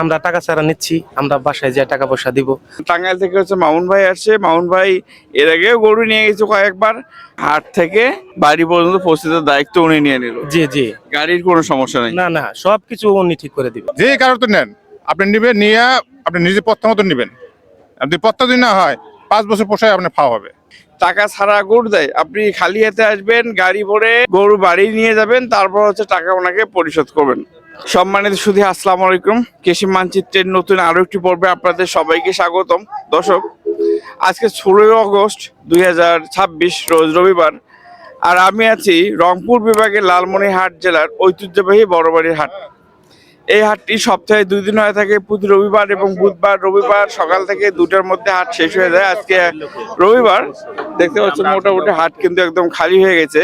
আমরা টাকা ছাড়া নিচ্ছি, আমরা বাসায় যে টাকা পয়সা দিব। টাঙ্গাইল থেকে হচ্ছে মামুন ভাই আসছে। মামুন ভাই এর আগেও গরু নিয়ে গেছে কয়েকবার, হাট থেকে বাড়ি পর্যন্ত পৌঁছে দেওয়ার দায়িত্ব উনি নিয়ে নিল। জি জি, গাড়ির কোনো সমস্যা নেই। না না, সবকিছু উনি ঠিক করে দিবে। যে কারোর তো নেন, আপনি নিবেন, নিয়ে আপনি নিজে পথ্য মতো নিবেন। যদি পথ্য যদি না হয় 5 বছর পোষায় আপনার ফাওয়া হবে। টাকা ছাড়া গরু দেয়, আপনি খালি হাতে আসবেন, গাড়ি ভরে গরু বাড়ি নিয়ে যাবেন, তারপর হচ্ছে টাকা ওনাকে পরিশোধ করবেন। সম্মানিত সুধী, আসসালামু আলাইকুম। কৃষি মানচিত্রের নতুন আরো একটি পর্বে আপনাদের সবাইকে স্বাগতম। দর্শক, আজকে 16 আগস্ট 2026 রোজ রবিবার, আর আমি আছি রংপুর বিভাগের লালমনিরহাট জেলার ঐতিহ্যবাহী বড়বাড়ির হাট। এই হাটটি সপ্তাহে 2 দিন হয়ে থাকে, প্রতি রবিবার এবং বুধবার। রবিবার সকাল থেকে 2টার মধ্যে হাট শেষ হয়ে যায়। আজকে রবিবার, দেখতে পাচ্ছেন মোটামুটি হাট কিন্তু একদম খালি হয়ে গেছে।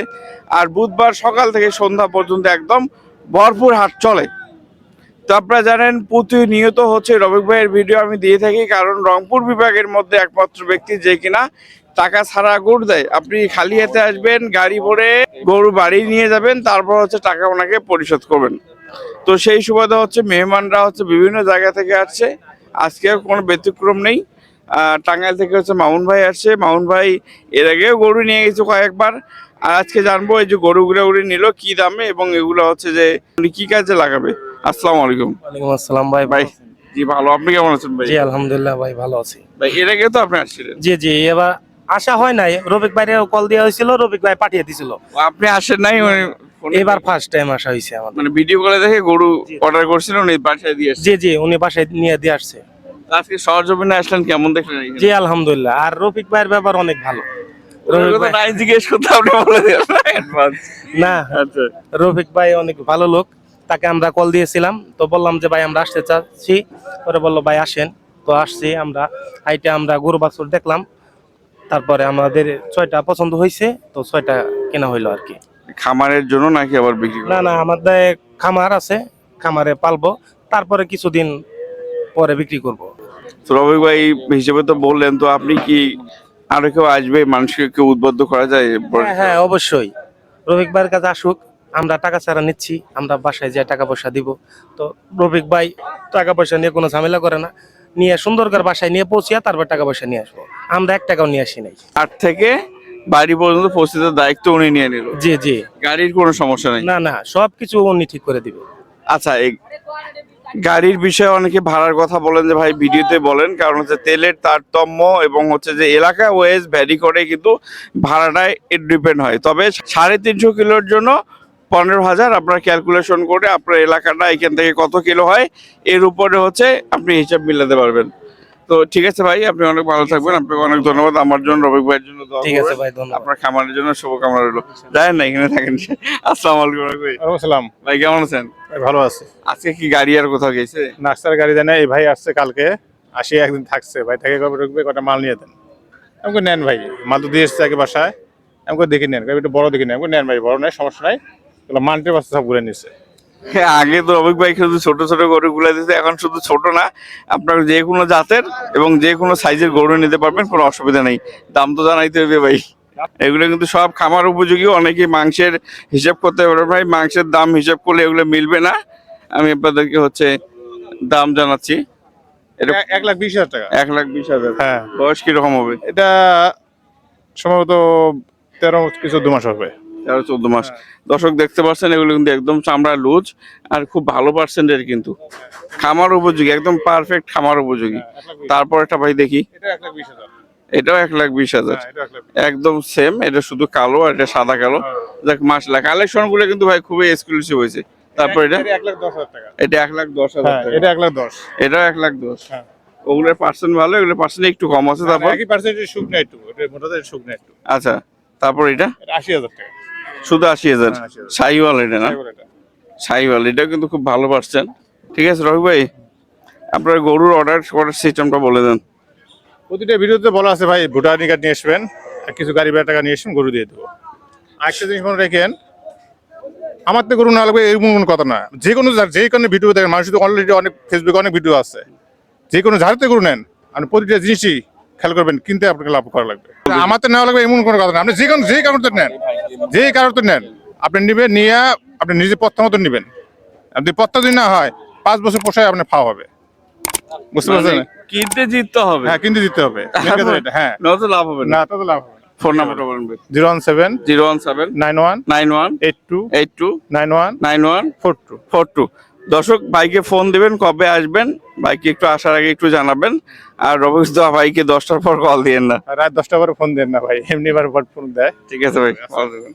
আর বুধবার সকাল থেকে সন্ধ্যা পর্যন্ত একদম ভরপুর হাট চলে। তো আপনারা জানেন, প্রতিনিয়ত হচ্ছে রবিক ভাইয়ের ভিডিও আমি দিয়ে থাকি, কারণ রংপুর বিভাগের মধ্যে একমাত্র ব্যক্তি যে কিনা টাকা ছাড়া গরু দেয়। আপনি খালি হাতে আসবেন, গাড়ি ভরে গরু বাড়ি নিয়ে যাবেন, তারপর হচ্ছে টাকা ওনাকে পরিশোধ করবেন। তো সেই সুবাদে হচ্ছে মেহমানরা হচ্ছে বিভিন্ন জায়গা থেকে আসছে, আজকে কোনো ব্যতিক্রম নেই। টাঙ্গাইল থেকে হচ্ছে মামুন ভাই আসছে। মামুন ভাই এর আগেও গরু নিয়ে গেছে কয়েকবার, আর আজকে জানবো এই যে গরুগুলো উনি নিল কি দামে এবং এগুলো হচ্ছে যে উনি কি কাজে লাগাবে। আসসালামু আলাইকুম। ওয়ালাইকুম আসসালাম ভাই। ভাই জি ভালো, আপনি কেমন আছেন ভাই? জি আলহামদুলিল্লাহ ভাই, ভালো আছি। ভাই এর আগে তো আপনি আসছিলেন। জি জি, এবার আশা হয় নাই, রবিক ভাইরে কল দেওয়া হয়েছিল, রবিক ভাই পাঠিয়ে দিছিল। আপনি আসেন নাই? এবার ফার্স্ট টাইম আসা হয়েছে আমাদের। মানে ভিডিও কলে দেখে গরু অর্ডার করছিলেন, উনি বাসায় দিয়ে আসছে। জি জি, উনি বাসায় নিয়ে দিয়ে আসছে। আজকে সরজমিনে আসলেন, কেমন দেখলেন? জি আলহামদুলিল্লাহ। আর রফিক ভাইয়ের ব্যাপার অনেক ভালো। রফিক ভাই নাই জিজ্ঞেস করতে আপনি বলে দিলেন। না, আচ্ছা, রফিক ভাই অনেক ভালো লোক। তাকে আমরা কল দিয়েছিলাম, তো বললাম যে ভাই আমরা আসতে চাচ্ছি। পরে বললো ভাই আসেন। তো আসছি আমরা, হাইটে আমরা গরু বাছুর দেখলাম। তারপরে আমাদের 6টা পছন্দ হয়েছে, তো 6টা কেনা হইলো আর কি। খামারের জন্য নাকি আবার বিক্রি না না, আমাদের খামার আছে, খামারে পালবো, তারপরে কিছুদিন পরে বিক্রি করব। তো রবি ভাই হিসেবে তো বললেন, তো আপনি কি আরো কেউ আসবে, মানুষকে কেউ উদ্বুদ্ধ করা যায়? হ্যাঁ হ্যাঁ, অবশ্যই রফিক ভাইয়ের কাছে আসুক, আমরা টাকা ছাড়া নিচ্ছি, আমরা বাসায় যে টাকা পয়সা দিব। তো রফিক ভাই টাকা পয়সা নিয়ে কোনো ঝামেলা করে না, নিয়ে সুন্দর করে বাসায় নিয়ে পৌঁছিয়া তারপর টাকা পয়সা নিয়ে আসবো। আমরা 1 টাকাও নিয়ে আসি নাই। হাট থেকে বাড়ি পর্যন্ত পৌঁছে দেওয়ার দায়িত্ব উনি নিয়ে নিল। জি জি, গাড়ির কোনো সমস্যা নেই। না না, সবকিছু উনি ঠিক করে দিবে। আচ্ছা, এই গাড়ির বিষয়ে অনেকে ভাড়ার কথা বলেন যে ভাই ভিডিওতে বলেন, কারণ হচ্ছে তেলের তারতম্য এবং হচ্ছে যে এলাকা ওয়েজ ভ্যারি করে কিন্তু ভাড়াটায় ডিপেন্ড হয়। তবে 350 কিলোর জন্য 15,000 আপনার ক্যালকুলেশন করে আপনার এলাকাটা এখান থেকে কত কিলো হয় এর উপরে হচ্ছে আপনি হিসাব মিলাতে পারবেন। তো ঠিক আছে ভাই, আপনি অনেক ভালো থাকবেন। আপনাকে অনেক ধন্যবাদ। আমার জন্য, রবিক ভাইয়ের জন্য দোয়া ঠিক আছে করবেন। ভাই, ধন্যবাদ। আপনার খামারের জন্য শুভকামনা রইল। জানেন না এখানে থাকেন। আসসালামু আলাইকুম রবিক ভাই। আসসালাম ভাই কেমন আছেন? ভালো আছে। আজকে কি গাড়ি আর কোথাও গেছে? নাস্তার গাড়ি দেয় না, এই ভাই আসছে কালকে, আসি একদিন থাকছে। ভাই থেকে কবে ঢুকবে, কটা মাল নিয়ে দেন। আমাকে নেন ভাই, মাল তো দিয়ে এসছে আগে বাসায়। আমাকে দেখে নেন, একটু বড় দেখে নেন। আমাকে নেন ভাই, বড় নেই, সমস্যা নাই। মাল্টির বাচ্চা সব ঘুরে নিচ্ছে। হ্যাঁ, আগে তো রবিক ভাই শুধু ছোট ছোট গরুগুলো দিতে, এখন শুধু ছোট না, আপনার যে কোনো জাতের এবং যে কোনো সাইজের গরু নিতে পারবেন, কোনো অসুবিধা নেই। দাম তো জানাইতে হবে ভাই। এগুলো কিন্তু সব খামার উপযোগী। অনেকে মাংসের হিসাব করতে পারবে ভাই, মাংসের দাম হিসাব করলে এগুলো মিলবে না। আমি আপনাদেরকে হচ্ছে দাম জানাচ্ছি। এটা 1,20,000 টাকা। 1,20,000। হ্যাঁ। বয়স কিরকম হবে? এটা সম্ভবত 13 মাস হবে। 13-14 মাস। দর্শক দেখতে পাচ্ছেন, এগুলো কিন্তু একদম চামড়া লুজ আর খুব ভালো পার্সেন্টের, কিন্তু খামার উপযোগী, একদম পারফেক্ট খামার উপযোগী। তারপর একটা ভাই দেখি, এটা 1,20,000। এটাও 1,20,000, একদম সেম। এটা শুধু কালো আর এটা সাদা কালো। দেখ মাশাআল্লাহ, কালেকশন গুলো কিন্তু ভাই খুবই এক্সক্লুসিভ হয়েছে। তারপর এটা 1,10,000 টাকা। এটা 1,10,000 টাকা। এটা 1,10,000। এটাও 1,10,000। হ্যাঁ। ওগুলোর পার্সেন্ট ভালো, এগুলোর পার্সেন্ট একটু কম আছে। তারপর একই পার্সেন্টেজ সুখ নাই একটু, এটা মোটাতে সুখ নাই একটু। আচ্ছা, তারপর এটা 80,000 টাকা। শুধু 80,000। হ্যাঁ, 80,000। শাহিওয়াল এটা না? এটা শাহিওয়াল, এটাও কিন্তু খুব ভালো পার্সেন্ট। ঠিক আছে রবি ভাই, আপনার গরুর অর্ডার করার সিস্টেমটা বলে দেন। প্রতিটা ভিডিওতে বলা আছে ভাই, ভোটার আইডি কার্ড নিয়ে আসবেন, আর কিছু গাড়ি ভাড়া টাকা নিয়ে আসবেন, গরু দিয়ে দেবো। আরেকটা জিনিস মনে রাখেন, আমার তো গরু না লাগবে এরকম কোনো কথা না। যে কোনো ভিডিও দেখেন, মানুষ তো অলরেডি অনেক ফেসবুকে অনেক ভিডিও আছে, যে কোনো ঝাড়তে গরু নেন, আপনি প্রতিটা জিনিসই খেয়াল করবেন, কিনতে আপনাকে লাভ করা লাগবে। আমার তো নেওয়া লাগবে এমন কোনো কথা না। আপনি যে কারোর নেন, যে কারোর নেন, আপনি নিবেন, নিয়ে আপনি নিজে পথ্য মতো নেবেন। যদি পথ্য যদি না হয় 5 বছর পোষায় আপনার ফাওয়া হবে। বুঝতে পারছেন? কিনতে জিততে হবে, হ্যাঁ কিন্তু দিতে হবে, main কথা এটা, হ্যাঁ নয়তো লাভ হবে না না। তো লাভ হবে না। ফোন নাম্বারটা বলুন। 017 017 91 91 82 82 91 91 42। 42। দর্শক, ভাইকে ফোন দিবেন, কবে আসবেন ভাইকে একটু আসার আগে একটু জানাবেন। আর রবিউল দা ভাইকে 10টার পর কল দিয়েন না। রাত 10টা পরে ফোন দেন না ভাই, এমনি বার ফোন দেয়। ঠিক আছে ভাই, ভালো থাকবেন।